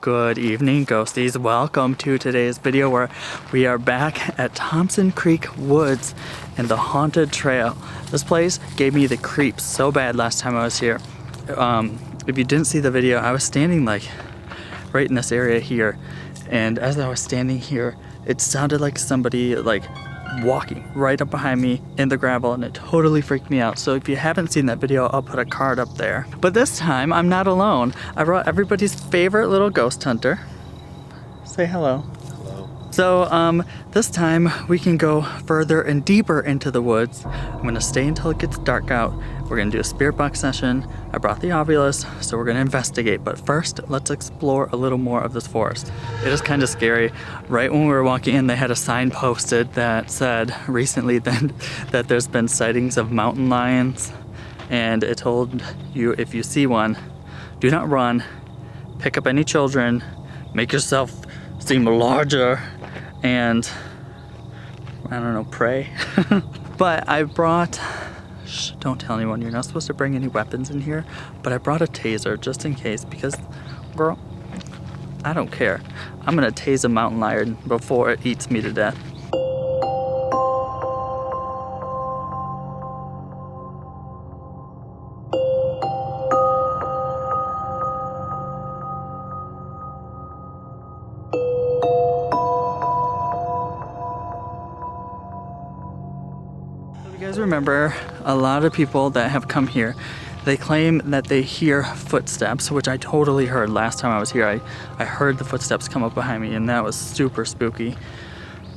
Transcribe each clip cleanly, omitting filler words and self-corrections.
Good evening, ghosties. Welcome to today's video where we are back at Thompson Creek Woods in the haunted trail. This place gave me the creeps so bad last time I was here. If you didn't see the video, I was standing like right in this area here, and as I was standing here, it sounded like somebody like walking right up behind me in the gravel, and it totally freaked me out. So if you haven't seen that video, I'll put a card up there. But this time I'm not alone. I brought everybody's favorite little ghost hunter. Say hello. Hello. So this time we can go further and deeper into the woods. I'm gonna stay until it gets dark out. We're gonna do a spirit box session. I brought the Ovilus, so we're gonna investigate. But first, let's explore a little more of this forest. It is kind of scary. Right when we were walking in, they had a sign posted that said recently that there's been sightings of mountain lions. And it told you if you see one, do not run, pick up any children, make yourself seem larger, and I don't know, pray. But I brought, shh, don't tell anyone, you're not supposed to bring any weapons in here, but I brought a taser just in case, because, girl, I don't care. I'm gonna tase a mountain lion before it eats me to death. You guys remember, a lot of people that have come here, they claim that they hear footsteps, which I totally heard last time I was here. I heard the footsteps come up behind me, and that was super spooky.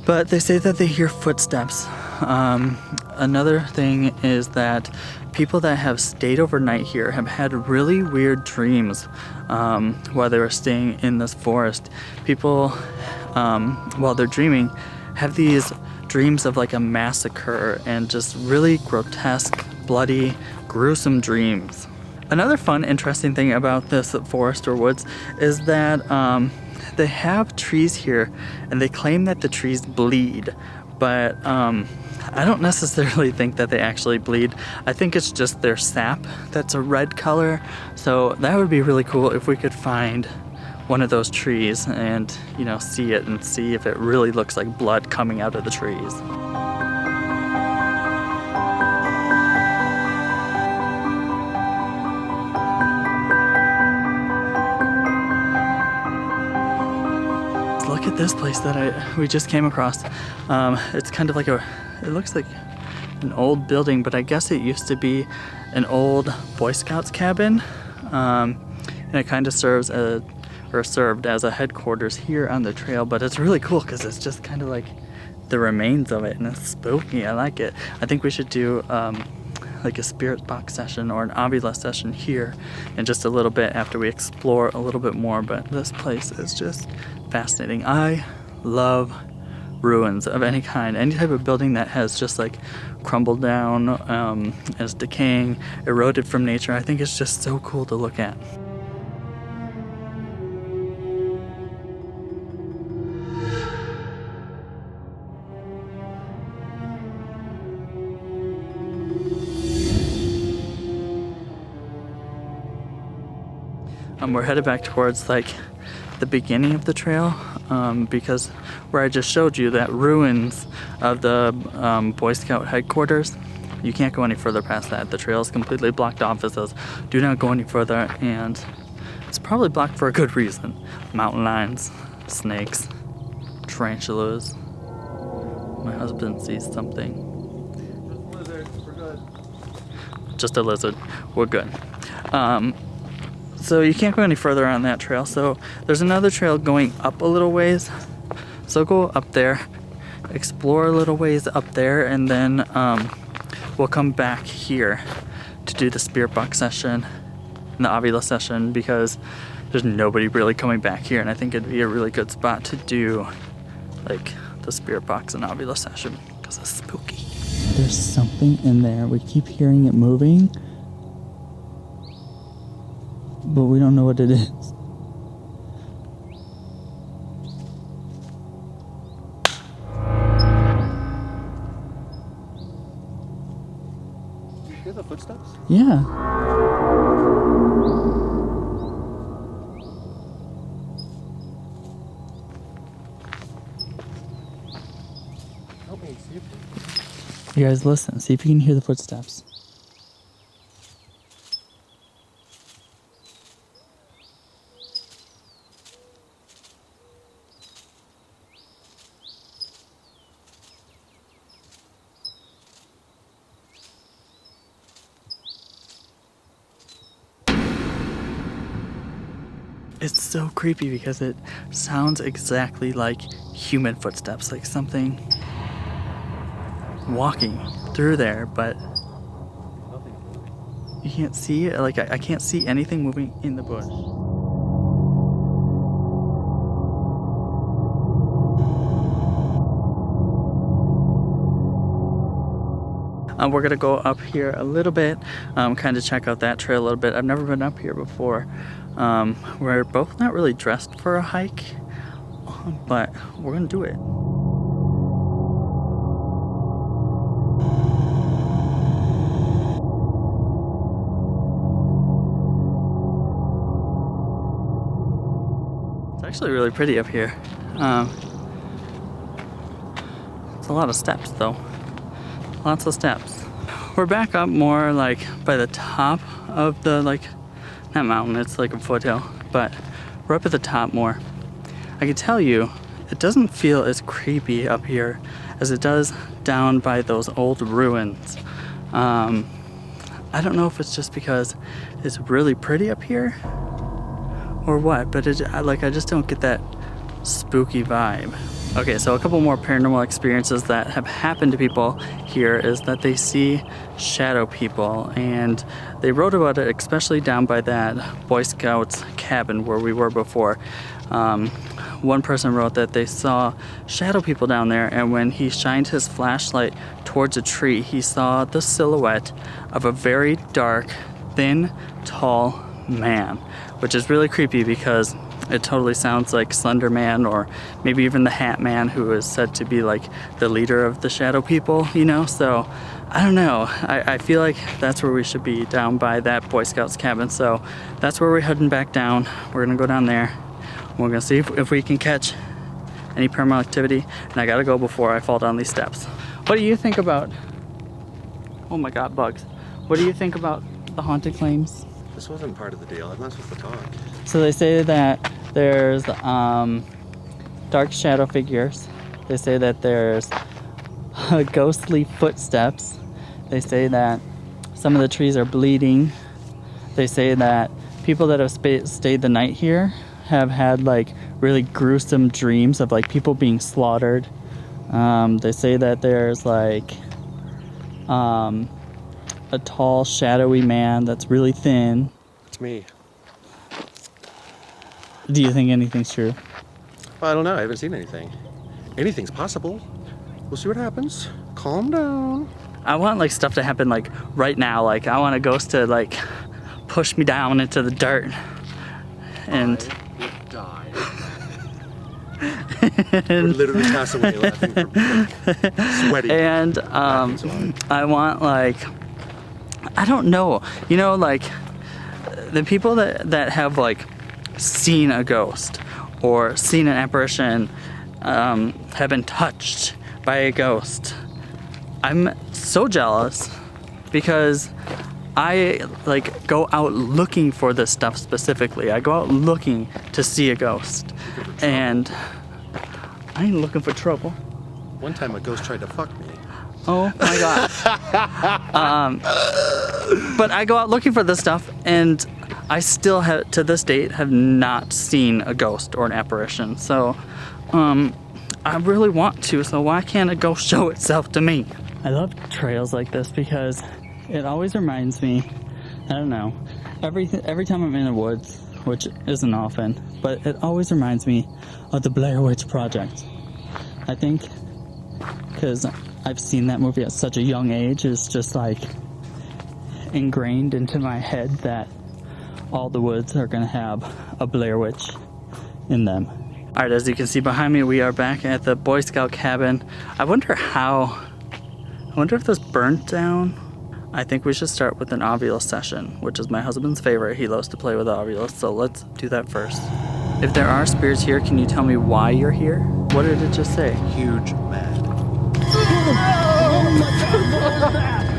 But they say that they hear footsteps. Another thing is that people that have stayed overnight here have had really weird dreams while they were staying in this forest. People, while they're dreaming, have these dreams of like a massacre and just really grotesque, bloody, gruesome dreams. Another fun, interesting thing about this forest or woods is that they have trees here, and they claim that the trees bleed, but I don't necessarily think that they actually bleed. I think it's just their sap that's a red color. So that would be really cool if we could find one of those trees and, you know, see it and see if it really looks like blood coming out of the trees. Look at this place that we just came across. It's kind of like it looks like an old building, but I guess it used to be an old Boy Scouts cabin. And it kind of served as a headquarters here on the trail, but it's really cool because it's just kind of like the remains of it, and it's spooky. I like it. I think we should do like a spirit box session or an Ovilus session here in just a little bit after we explore a little bit more, but this place is just fascinating. I love ruins of any kind, any type of building that has just like crumbled down, is decaying, eroded from nature. I think it's just so cool to look at. We're headed back towards like the beginning of the trail, because where I just showed you that ruins of the Boy Scout headquarters, you can't go any further past that. The trail is completely blocked off. It says do not go any further, and it's probably blocked for a good reason. Mountain lions, snakes, tarantulas. My husband sees something. Lizard, we're good. Just a lizard, we're good. So you can't go any further on that trail. So there's another trail going up a little ways. So go up there, explore a little ways up there, and then we'll come back here to do the spirit box session and the Ovilus session, because there's nobody really coming back here, and I think it'd be a really good spot to do like the spirit box and Ovilus session because it's spooky. There's something in there. We keep hearing it moving, but we don't know what it is. You hear the footsteps? Yeah. You guys listen. See if you can hear the footsteps. It's so creepy because it sounds exactly like human footsteps, like something walking through there, but you can't see it. Like I can't see anything moving in the bush. We're gonna go up here a little bit, kind of check out that trail a little bit. I've never been up here before. We're both not really dressed for a hike, but we're gonna do it. It's actually really pretty up here. It's a lot of steps though. Lots of steps. We're back up more like by the top of the, like, not mountain, it's like a foothill, but we're up at the top more. I can tell you, it doesn't feel as creepy up here as it does down by those old ruins. I don't know if it's just because it's really pretty up here or what, but I just don't get that spooky vibe. Okay, so a couple more paranormal experiences that have happened to people here is that they see shadow people, and they wrote about it especially down by that Boy Scouts cabin where we were before. One person wrote that they saw shadow people down there, and when he shined his flashlight towards a tree, he saw the silhouette of a very dark, thin, tall man, which is really creepy because it totally sounds like Slender Man, or maybe even the Hat Man, who is said to be like the leader of the shadow people, you know? So I don't know. I feel like that's where we should be, down by that Boy Scouts cabin. So that's where we're heading back down. We're gonna go down there. We're gonna see if we can catch any paranormal activity. And I gotta go before I fall down these steps. What do you think about, oh my God, bugs. What do you think about the haunted claims? This wasn't part of the deal. I'm not supposed to talk. So they say that there's dark shadow figures. They say that there's ghostly footsteps. They say that some of the trees are bleeding. They say that people that have stayed the night here have had like really gruesome dreams of like people being slaughtered. They say that there's like a tall, shadowy man that's really thin. It's me. Do you think anything's true? Well, I don't know. I haven't seen anything. Anything's possible. We'll see what happens. Calm down. I want like stuff to happen like right now. Like I want a ghost to like push me down into the dirt. And I would die. Would literally pass away laughing for like, sweaty. And I want like, I don't know, you know, like the people that have like seen a ghost or seen an apparition, have been touched by a ghost. I'm so jealous because I like go out looking for this stuff specifically. I go out looking to see a ghost, and I ain't looking for trouble. One time a ghost tried to fuck me. Oh my God. But I go out looking for this stuff, and I still have, to this date, have not seen a ghost or an apparition. So, I really want to, so why can't a ghost show itself to me? I love trails like this because it always reminds me, I don't know, every time I'm in the woods, which isn't often, but it always reminds me of the Blair Witch Project. I think because I've seen that movie at such a young age, it's just like ingrained into my head that all the woods are gonna have a Blair Witch in them. All right, as you can see behind me, we are back at the Boy Scout cabin. I wonder if this burnt down. I think we should start with an Ovilus session, which is my husband's favorite. He loves to play with Ovilus, so let's do that first. If there are spirits here, can you tell me why you're here? What did it just say? Huge mad. my god, what was that?